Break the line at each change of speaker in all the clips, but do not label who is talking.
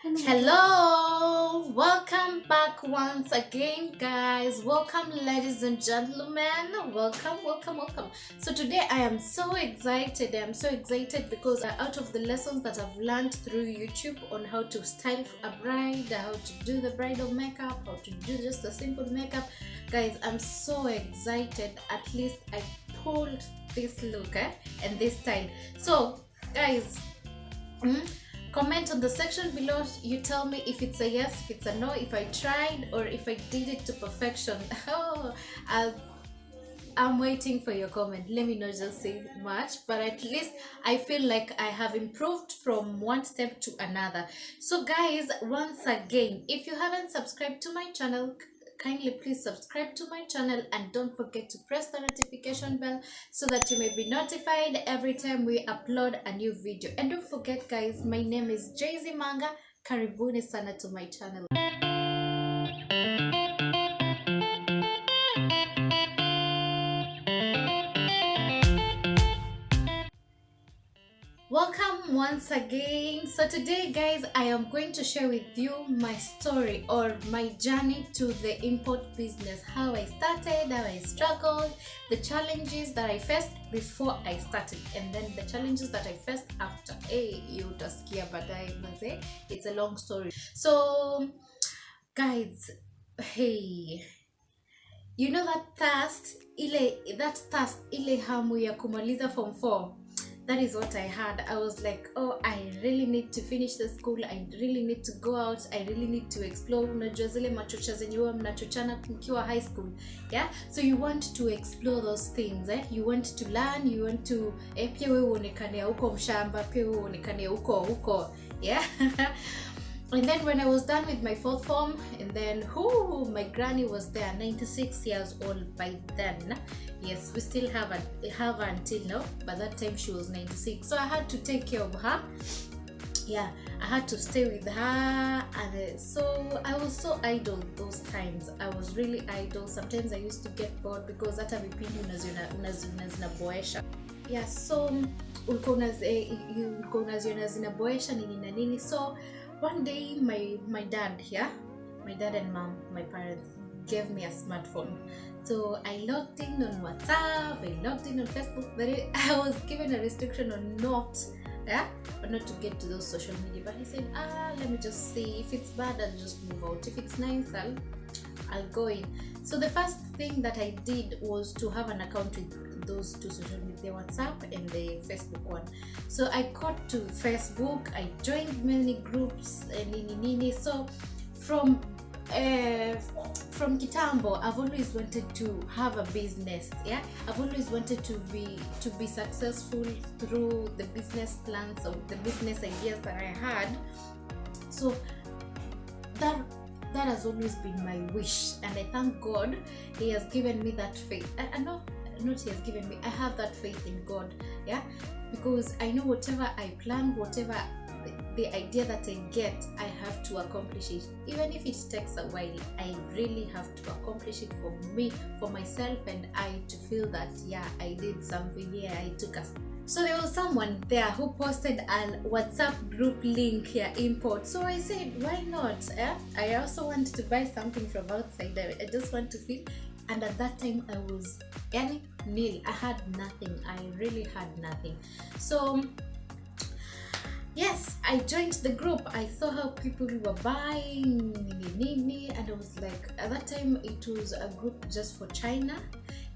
Hello, welcome back once again, guys. Welcome, ladies and gentlemen. Welcome. So, today I am so excited. I'm so excited because out of the lessons that I've learned through YouTube on how to style a bride, how to do the bridal makeup, how to do just a simple makeup, guys, I'm so excited. At least I pulled this look and this style. So, guys, comment on the section below. You tell me if it's a yes, if it's a no, if I tried or if I did it to perfection. Oh, I'm waiting for your comment. Let me not just say much, but at least I feel like I have improved from one step to another. So guys, once again, if you haven't subscribed to my channel, kindly please subscribe to my channel and don't forget to press the notification bell so that you may be notified every time we upload a new video. And don't forget, guys, my name is Jay-Z Manga. Karibuni sana to my channel. Welcome once again. So today, guys, I am going to share with you my story or my journey to the import business, how I started, how I struggled, the challenges that I faced before I started, and then the challenges that I faced after. Hey, you utasikia baadaye maze. It's a long story. So guys, hey, you know that thirst ile hamu ya kumaliza form 4. That is what I had. I was like, oh, I really need to finish the school. I really need to go out. I really need to explore. Unajua zile machocha zenye huwa mnachochana mkiwa high school. Yeah? So you want to explore those things. You want to learn. You want to pia wewe uonekane huko mshamba. Pia wewe uonekane huko. Yeah? And then when I was done with my fourth form, and then my granny was there, 96 years old by then. Yes, we still have her until now, but that time she was 96. So I had to take care of her. Yeah, I had to stay with her, and so I was so idle those times. I was really idle. Sometimes I used to get bored because hata vipindi zinaboesha. Yeah, so ulikuwa unaziona zinaboesha nini na nini. So one day my dad and mom, my parents, gave me a smartphone. So I logged in on WhatsApp, I logged in on Facebook, but I was given a restriction on not to get to those social media. But I said, let me just see. If it's bad, I'll just move out. If it's nice, I'll go in. So the first thing that I did was to have an account with those two social media, WhatsApp and the Facebook one. So I got to Facebook, I joined many groups and so from Kitambo, I've always wanted to have a business. Yeah, I've always wanted to be successful through the business plans or the business ideas that I had. So that has always been my wish, and I thank God He has given me that faith. And not He has given me, I have that faith in God. Yeah, because I know whatever I plan, whatever the idea that I get, I have to accomplish it. Even if it takes a while, I really have to accomplish it for me, for myself, and I to feel that, yeah, I did something here, I took a. So there was someone there who posted a WhatsApp group link here, import. So I said, why not? I also want to buy something from outside. I just want to feel. And at that time I was nil. I had nothing. I really had nothing. So yes, I joined the group. I saw how people were buying and I was like, at that time it was a group just for China.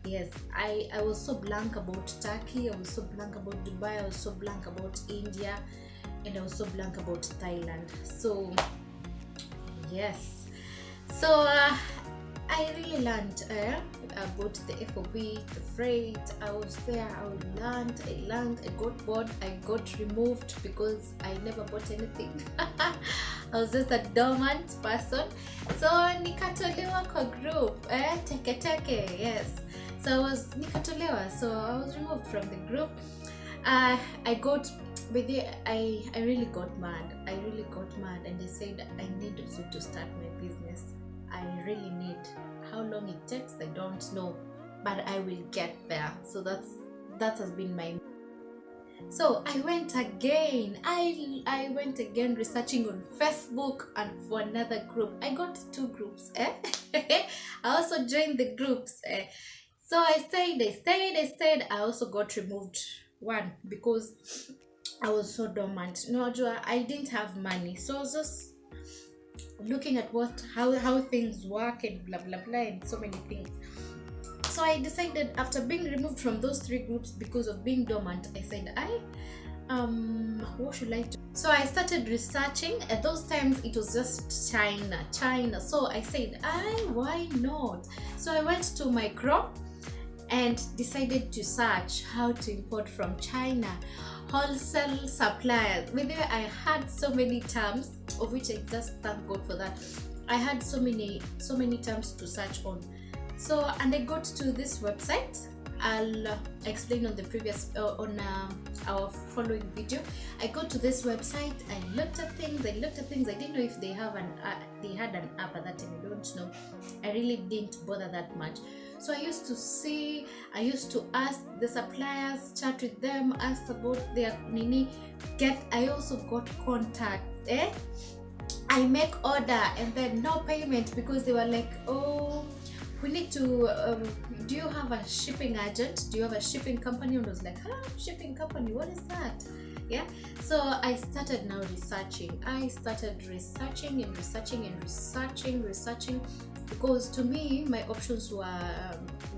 Yes, I was so blank about Turkey, I was so blank about Dubai, I was so blank about India, and I was so blank about Thailand. So yes, so I really learned about the FOB, the freight. I was there, I learned, I got bored, I got removed because I never bought anything. I was just a dormant person. So nikatolewa kwa group, teke, yes. So I was nikatolewa, so I was removed from the group. I really got mad. And they said I need also to start my business. I really need. How long it takes, I don't know, but I will get there. So that has been my. So I went again. I went again researching on Facebook and for another group. I got two groups. I also joined the groups. So I stayed. I also got removed one because I was so dormant. No, I didn't have money, so I was just looking at how things work and blah blah blah and so many things. So I decided, after being removed from those three groups because of being dormant, I said, what should I do? So I started researching. At those times it was just China. So I said, why not? So I went to my Chrome and decided to search how to import from China, wholesale suppliers. With it, I had so many terms, of which I just thank God for that. I had so many terms to search on. So, and I got to this website. I'll explain on the previous our following video. I got to this website. I looked at things. I didn't know if they had an app at that time. I don't know. I really didn't bother that much. So I used to ask the suppliers, chat with them, ask about their nini. I also got contacts. I make order and then no payment because they were like, oh, we need to, do you have a shipping agent? Do you have a shipping company? And I was like, shipping company, what is that? Yeah. So I started now researching. I started researching because to me, my options were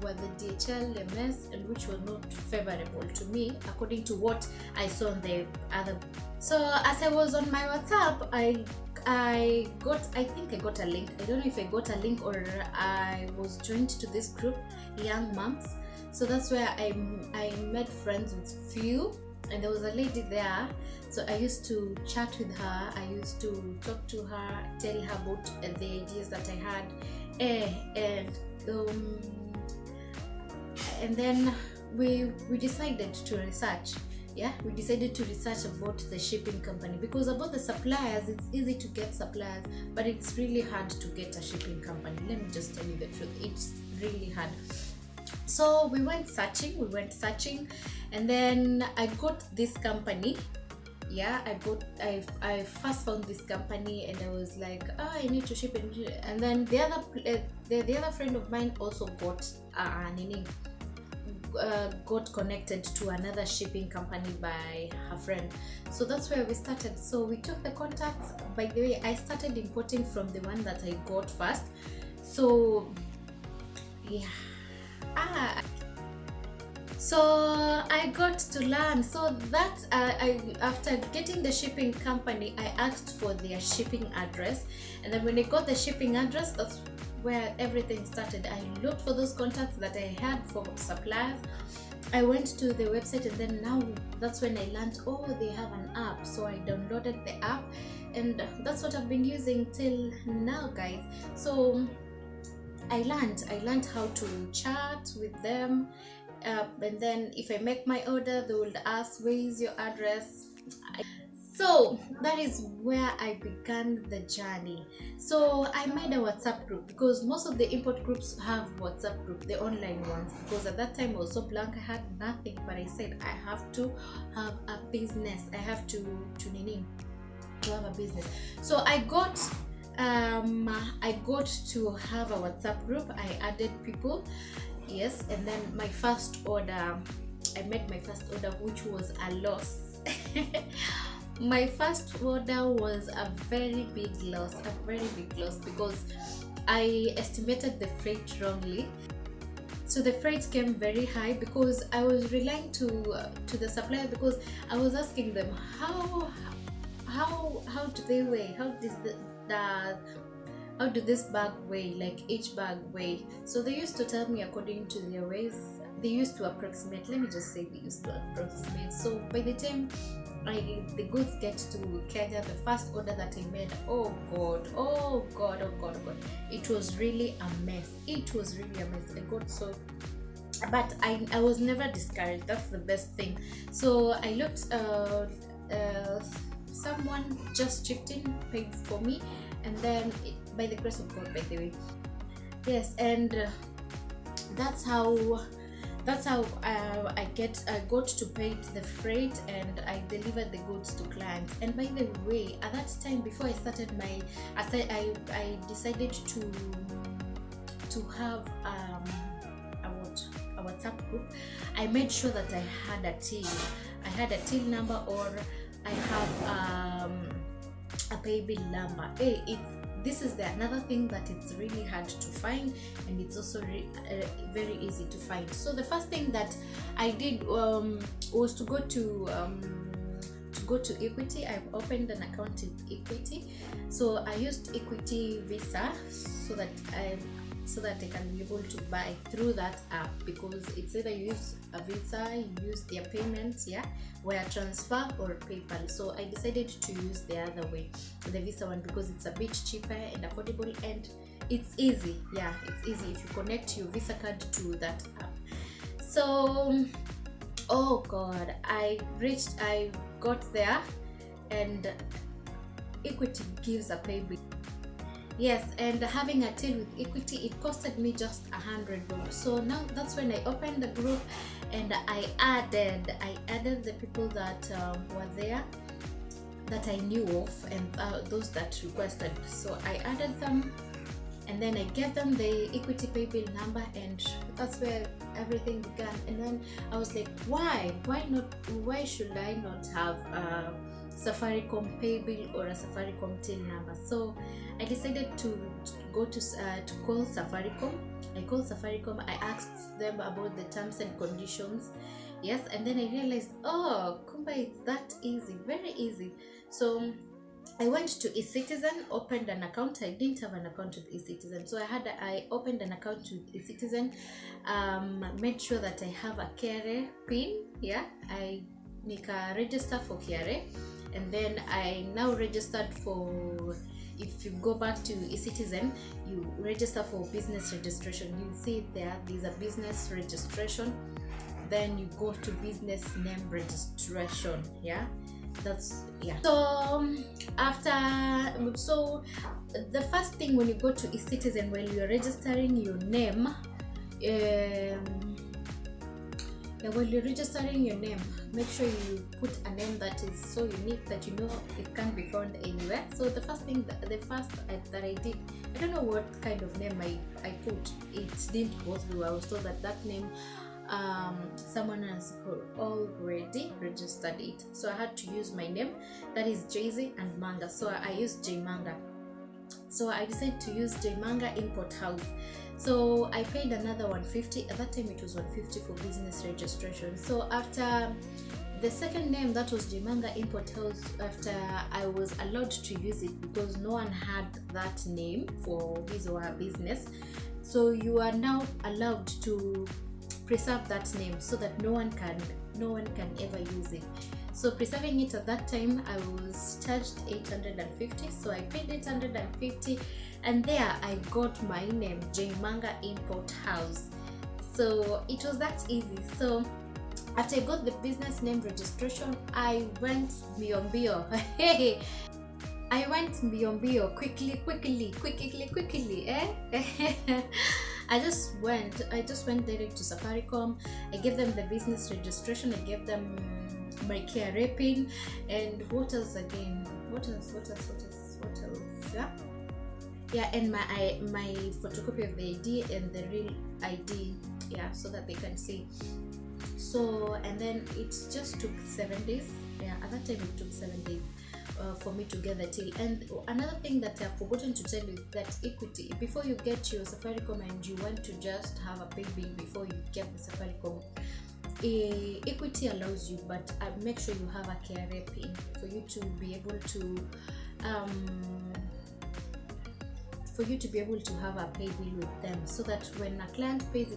the DHL, MS, and which were not favorable to me according to what I saw on the other. So as I was on my WhatsApp, I think I got a link. I don't know if I got a link or I was joined to this group, Young Moms. So that's where I made friends with few, and there was a lady there. So I used to chat with her. I used to talk to her, tell her about the ideas that I had, and then we decided to research. Yeah, we decided to research about the shipping company, because about the suppliers, it's easy to get suppliers, but it's really hard to get a shipping company. Let me just tell you the truth, it's really hard. So we went searching, and then I got this company. Yeah, I first found this company, and I was like, I need to ship it. And then the other friend of mine also got got connected to another shipping company by her friend. So that's where we started. So we took the contacts. By the way, I started importing from the one that I got first. So yeah, so I got to learn. So that after getting the shipping company, I asked for their shipping address, and then when I got the shipping address, that's where everything started. I looked for those contacts that I had for suppliers. I went to the website, and then now that's when I learned, oh, they have an app. So I downloaded the app, and that's what I've been using till now, guys. So I learned how to chat with them, and then if I make my order, they will ask, where is your address? So that is where I began the journey. So I made a WhatsApp group, because most of the import groups have WhatsApp group, the online ones, because at that time I was so blank, I had nothing, but I said I have to have a business. I have to have a business. So I got to have a WhatsApp group. I added people, yes, and then my first order, I made my first order, which was a loss. My first order was a very big loss, because I estimated the freight wrongly. So the freight came very high, because I was relying to the supplier, because I was asking them how do they weigh, how do this bag weigh, like each bag weigh. So they used to tell me according to their weights. They used to approximate. Let me just say they used to approximate. So by the time the goods get to Kenya, the first order that I made, oh god, it was really a mess. I got so, but I was never discouraged. That's the best thing. So I looked, someone just chipped in, paid for me, and then by the grace of God, by the way, yes, and that's how That's how I got to pay the freight, and I delivered the goods to clients. And by the way, at that time, before I started I decided to have a WhatsApp group. I made sure that I had a till. I had a till number, or I have a pay bill number. This is another thing that it's really hard to find, and it's also very easy to find. So the first thing that I did was to go to Equity. I've opened an account with Equity, so I used Equity Visa so that I can be able to buy through that app, because it's either you use a Visa, you use their payments, wire transfer or PayPal. So I decided to use the other way, the Visa one, because it's a bit cheaper and affordable, and it's easy. It's easy if you connect your Visa card to that app. So, oh god, I got there, and Equity gives a pay bill. Yes, and having a till with Equity, it costed me just $100. So now that's when I opened the group, and I added the people that were there that I knew of, and those that requested. So I added them, and then I gave them the Equity pay bill number, and that's where everything began. And then I was like, why should I not have a Safaricom pay bill or a Safaricom till number? So I decided to go to call Safaricom. I called Safaricom. I asked them about the terms and conditions. Yes, and then I realized, oh, kumba, it's that easy, very easy. So I went to eCitizen, opened an account. I didn't have an account with eCitizen, so I opened an account with eCitizen. Made sure that I have a KRA pin. I make a register for KRA, and then I now registered for. If you go back to eCitizen, you register for business registration. You'll see there's a business registration. Then you go to business name registration. So the first thing when you go to eCitizen, while you're registering your name, make sure you put a name that is so unique that you know it can't be found anywhere. So the first that I did, I don't know what kind of name I put. It didn't go through. I was told that name someone has already registered it, so I had to use my name, that is Jay-Z and Manga. So I used J Manga. So I decided to use J Manga Import House. So I paid another $150. At that time it was $150 for business registration. So after the second name, that was J Manga Import House, after I was allowed to use it, because no one had that name for his or her business. So you are now allowed to preserve that name so that no one can ever use it. So preserving it, at that time I was charged $850, so I paid $850, and there I got my name, J Manga Import House. So it was that easy. So after I got the business name registration, I went mbio. I went mbio, quickly. I just went direct to Safaricom. I gave them the business registration. I gave them my KRA pin, and what else again? What else? And my photocopy of the ID and the real ID, so that they can see. So, and then it just took 7 days. At that time it took 7 days for me to get the till. And another thing that I've forgotten to tell you is that Equity, before you get your Safaricom and you want to just have a pay bill before you get the Safaricom, Equity allows you, but make sure you have a KRA pin for you to be able to have a pay bill with them, so that when a client pays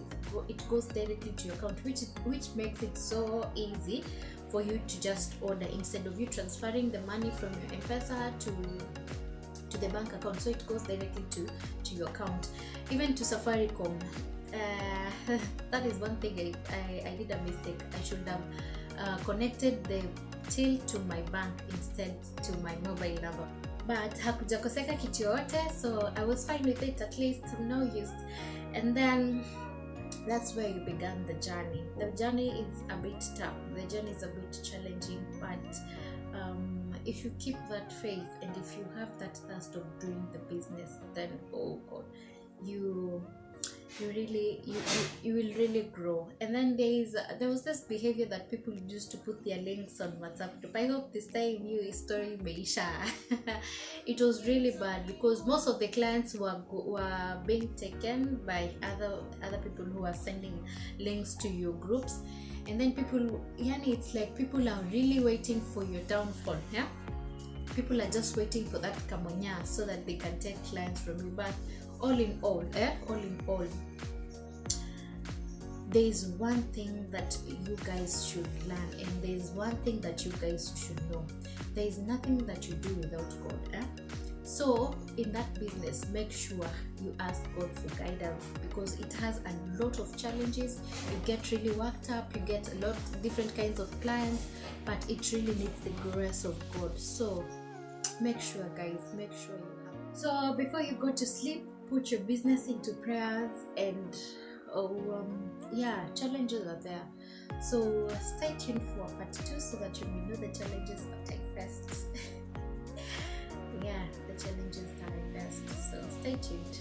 it goes directly to your account, which makes it so easy for you to just order, instead of you transferring the money from your M-Pesa to the bank account. So it goes directly to your account. Even to Safaricom, that is one thing I did a mistake. I should have connected the till to my bank instead to my mobile number, but hakujakoseka kitu yote, so I was fine with it. At least no used. And then that's where you began the journey. The journey is a bit tough, the journey is a bit challenging, but if you keep that faith and if you have that thirst of doing the business, then oh god, you you will really grow. And then there was this behavior that people used to put their links on WhatsApp group. I hope this time you story meisha. It was really bad because most of the clients were being taken by other people who are sending links to your groups. And then it's like people are really waiting for your downfall. Yeah, people are just waiting for that kamonya so that they can take clients from you. But all in all, there is one thing that you guys should learn, and there is one thing that you guys should know. There is nothing that you do without God. So in that business, make sure you ask God for guidance, because it has a lot of challenges. You get really worked up, you get a lot of different kinds of clients, but it really needs the grace of God. So make sure, guys, make sure you have. So before you go to sleep, put your business into prayers, and challenges are there. So stay tuned for part 2 so that you may know the challenges that I faced. The challenges that I faced. So stay tuned.